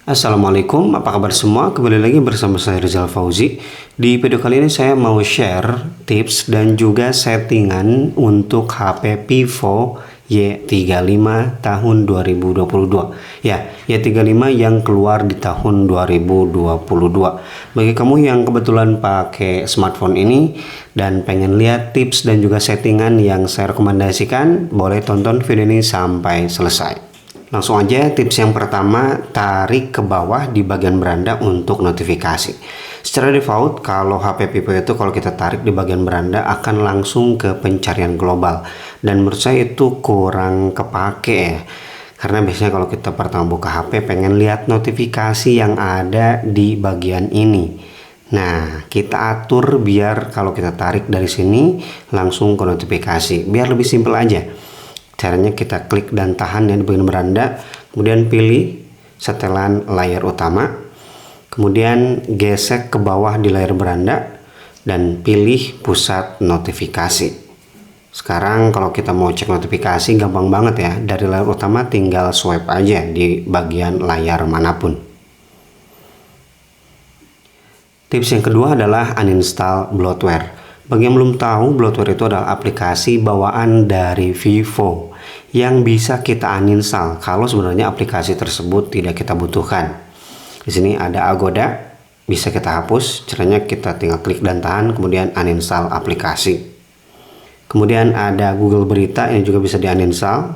Assalamualaikum, apa kabar semua? Kembali lagi bersama saya Rizal Fauzi. Di video kali ini saya mau share tips dan juga settingan untuk HP Vivo Y35 tahun 2022. Ya, Y35 yang keluar di tahun 2022. Bagi kamu yang kebetulan pakai smartphone ini dan pengen lihat tips dan juga settingan yang saya rekomendasikan, boleh tonton video ini sampai selesai. Langsung aja, tips yang pertama, tarik ke bawah di bagian beranda untuk notifikasi. Secara default, kalau HP Vivo itu kalau kita tarik di bagian beranda akan langsung ke pencarian global. Dan menurut saya itu kurang kepake ya. Karena biasanya kalau kita pertama buka HP pengen lihat notifikasi yang ada di bagian ini. Nah, kita atur biar kalau kita tarik dari sini langsung ke notifikasi. Biar lebih simpel aja. Caranya kita klik dan tahan ya di bagian beranda, kemudian pilih setelan layar utama, kemudian gesek ke bawah di layar beranda dan pilih pusat notifikasi. Sekarang kalau kita mau cek notifikasi gampang banget ya, dari layar utama tinggal swipe aja di bagian layar manapun. Tips yang kedua adalah uninstall bloatware. Bagi yang belum tahu, bloatware itu adalah aplikasi bawaan dari Vivo yang bisa kita uninstall kalau sebenarnya aplikasi tersebut tidak kita butuhkan. Di sini ada Agoda, bisa kita hapus. Caranya kita tinggal klik dan tahan, kemudian uninstall aplikasi. Kemudian ada Google Berita yang juga bisa di uninstall,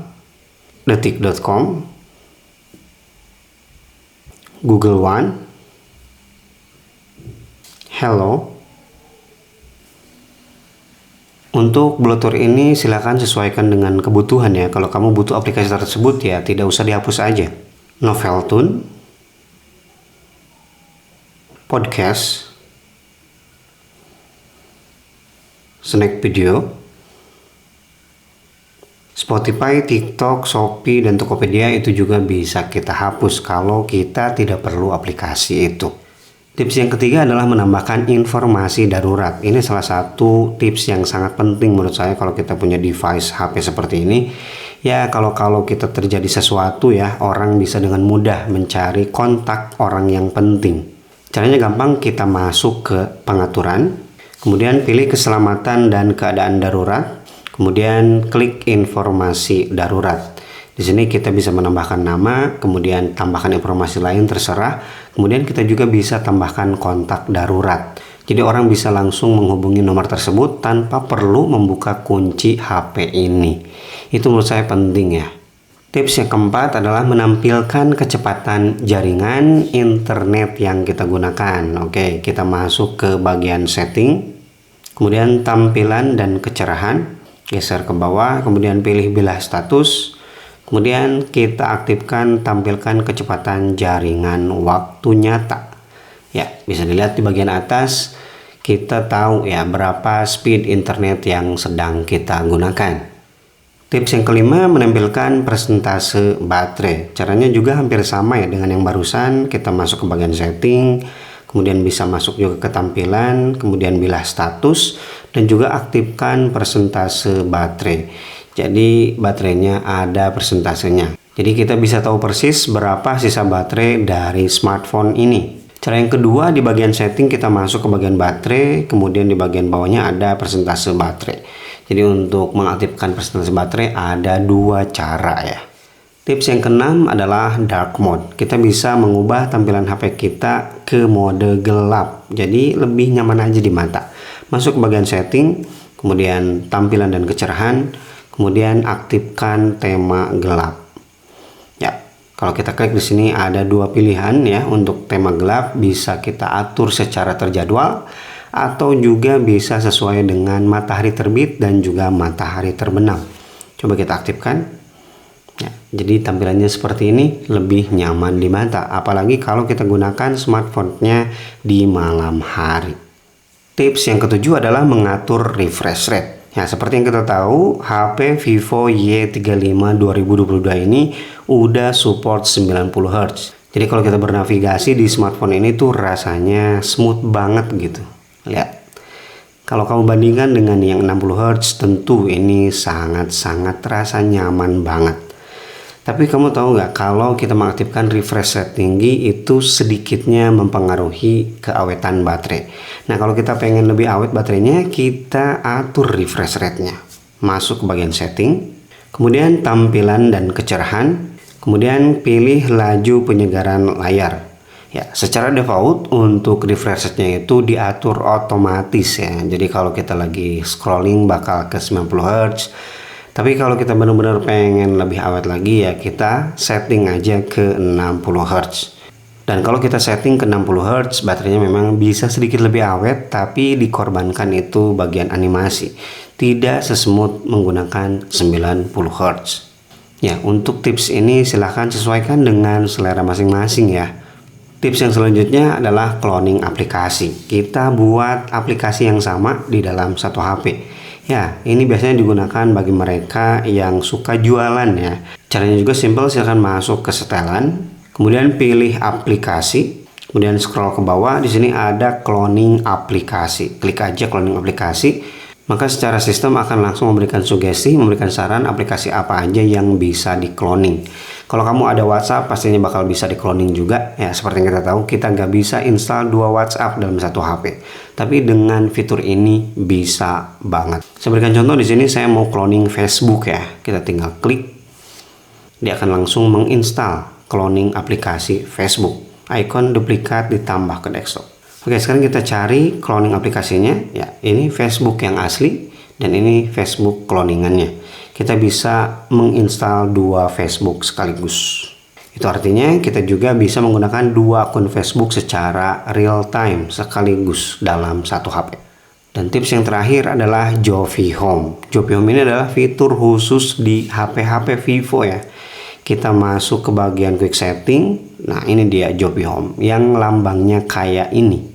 detik.com, Google One, Hello. Untuk bloatware ini silakan sesuaikan dengan kebutuhan ya. Kalau kamu butuh aplikasi tersebut ya tidak usah dihapus aja. Noveltune, Podcast, Snack Video, Spotify, TikTok, Shopee, dan Tokopedia itu juga bisa kita hapus kalau kita tidak perlu aplikasi itu. Tips yang ketiga adalah menambahkan informasi darurat. Ini salah satu tips yang sangat penting menurut saya kalau kita punya device HP seperti ini. Ya kalau kita terjadi sesuatu ya, orang bisa dengan mudah mencari kontak orang yang penting. Caranya gampang, kita masuk ke pengaturan, kemudian pilih keselamatan dan keadaan darurat, kemudian klik informasi darurat. Di sini kita bisa menambahkan nama, kemudian tambahkan informasi lain terserah. Kemudian kita juga bisa tambahkan kontak darurat. Jadi orang bisa langsung menghubungi nomor tersebut tanpa perlu membuka kunci HP ini. Itu menurut saya penting ya. Tips yang keempat adalah menampilkan kecepatan jaringan internet yang kita gunakan. Oke, kita masuk ke bagian setting, kemudian tampilan dan kecerahan, geser ke bawah, kemudian pilih bilah status. Kemudian kita aktifkan tampilkan kecepatan jaringan waktu nyata. Ya, bisa dilihat di bagian atas kita tahu ya berapa speed internet yang sedang kita gunakan. Tips yang kelima, menampilkan persentase baterai. Caranya juga hampir sama ya dengan yang barusan. Kita masuk ke bagian setting, kemudian bisa masuk juga ke tampilan, kemudian bilah status dan juga aktifkan persentase baterai. Jadi baterainya ada persentasenya. Jadi kita bisa tahu persis berapa sisa baterai dari smartphone ini. Cara yang kedua, di bagian setting kita masuk ke bagian baterai, kemudian di bagian bawahnya ada persentase baterai. Jadi untuk mengaktifkan persentase baterai ada dua cara ya. Tips yang keenam adalah dark mode. Kita bisa mengubah tampilan HP kita ke mode gelap. Jadi lebih nyaman aja di mata. Masuk ke bagian setting, kemudian tampilan dan kecerahan, kemudian aktifkan tema gelap. Ya, kalau kita klik di sini ada dua pilihan ya. Untuk tema gelap bisa kita atur secara terjadwal atau juga bisa sesuai dengan matahari terbit dan juga matahari terbenam. Coba kita aktifkan. Ya, jadi tampilannya seperti ini, lebih nyaman di mata. Apalagi kalau kita gunakan smartphone-nya di malam hari. Tips yang ketujuh adalah mengatur refresh rate. Ya, seperti yang kita tahu, HP Vivo Y35 2022 ini udah support 90 Hz. Jadi kalau kita bernavigasi di smartphone ini tuh rasanya smooth banget gitu. Lihat. Kalau kamu bandingkan dengan yang 60 Hz, tentu ini sangat-sangat terasa nyaman banget. Tapi kamu tahu nggak kalau kita mengaktifkan refresh rate tinggi itu sedikitnya mempengaruhi keawetan baterai. Nah kalau kita pengen lebih awet baterainya, kita atur refresh rate-nya. Masuk ke bagian setting, kemudian tampilan dan kecerahan, kemudian pilih laju penyegaran layar. Ya, secara default untuk refresh rate-nya itu diatur otomatis ya. Jadi kalau kita lagi scrolling bakal ke 90 Hz. Tapi kalau kita benar-benar pengen lebih awet lagi ya kita setting aja ke 60 Hz. Dan kalau kita setting ke 60 Hz, baterainya memang bisa sedikit lebih awet, tapi dikorbankan itu bagian animasi. Tidak sesmooth menggunakan 90 Hz. Ya, untuk tips ini silahkan sesuaikan dengan selera masing-masing ya. Tips yang selanjutnya adalah cloning aplikasi. Kita buat aplikasi yang sama di dalam satu HP. Ya, ini biasanya digunakan bagi mereka yang suka jualan ya. Caranya juga simple, silahkan masuk ke setelan, kemudian pilih aplikasi, kemudian scroll ke bawah. Di sini ada cloning aplikasi. Klik aja cloning aplikasi, maka secara sistem akan langsung memberikan sugesti, memberikan saran aplikasi apa aja yang bisa di cloning. Kalau kamu ada WhatsApp, pastinya bakal bisa di cloning juga. Ya, seperti yang kita tahu, kita nggak bisa install 2 WhatsApp dalam satu HP. Tapi dengan fitur ini bisa banget. Saya berikan contoh di sini, saya mau cloning Facebook ya. Kita tinggal klik, dia akan langsung menginstal cloning aplikasi Facebook. Icon duplikat ditambah ke desktop. Oke, sekarang kita cari cloning aplikasinya. Ya, ini Facebook yang asli dan ini Facebook cloningannya. Kita bisa menginstal 2 Facebook sekaligus. Itu artinya kita juga bisa menggunakan 2 akun Facebook secara real time sekaligus dalam satu HP. Dan tips yang terakhir adalah Jovi Home. Jovi Home ini adalah fitur khusus di HP-HP Vivo ya. Kita masuk ke bagian quick setting. Nah, ini dia Jovi Home yang lambangnya kayak ini.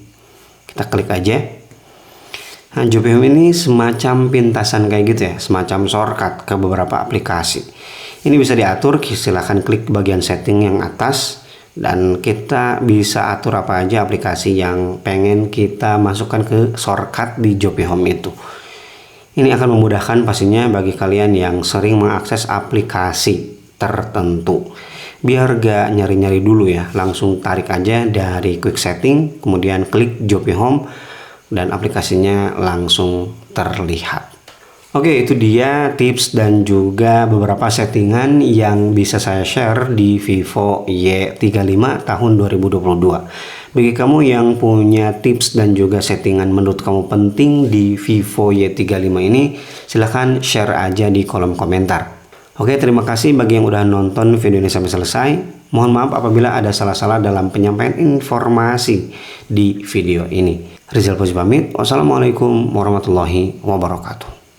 Kita klik aja. Nah, Jovi Home ini semacam pintasan kayak gitu ya, semacam shortcut ke beberapa aplikasi. Ini bisa diatur, silahkan klik bagian setting yang atas dan kita bisa atur apa aja aplikasi yang pengen kita masukkan ke shortcut di Jovi Home itu. Ini akan memudahkan pastinya bagi kalian yang sering mengakses aplikasi tertentu. Biar gak nyari-nyari dulu ya, langsung tarik aja dari quick setting, kemudian klik Jovi Home, dan aplikasinya langsung terlihat. Oke, itu dia tips dan juga beberapa settingan yang bisa saya share di Vivo Y35 tahun 2022. Bagi kamu yang punya tips dan juga settingan menurut kamu penting di Vivo Y35 ini, silahkan share aja di kolom komentar. Oke, terima kasih bagi yang udah nonton video ini sampai selesai. Mohon maaf apabila ada salah-salah dalam penyampaian informasi di video ini. Rizal Fauzi pamit. Wassalamualaikum warahmatullahi wabarakatuh.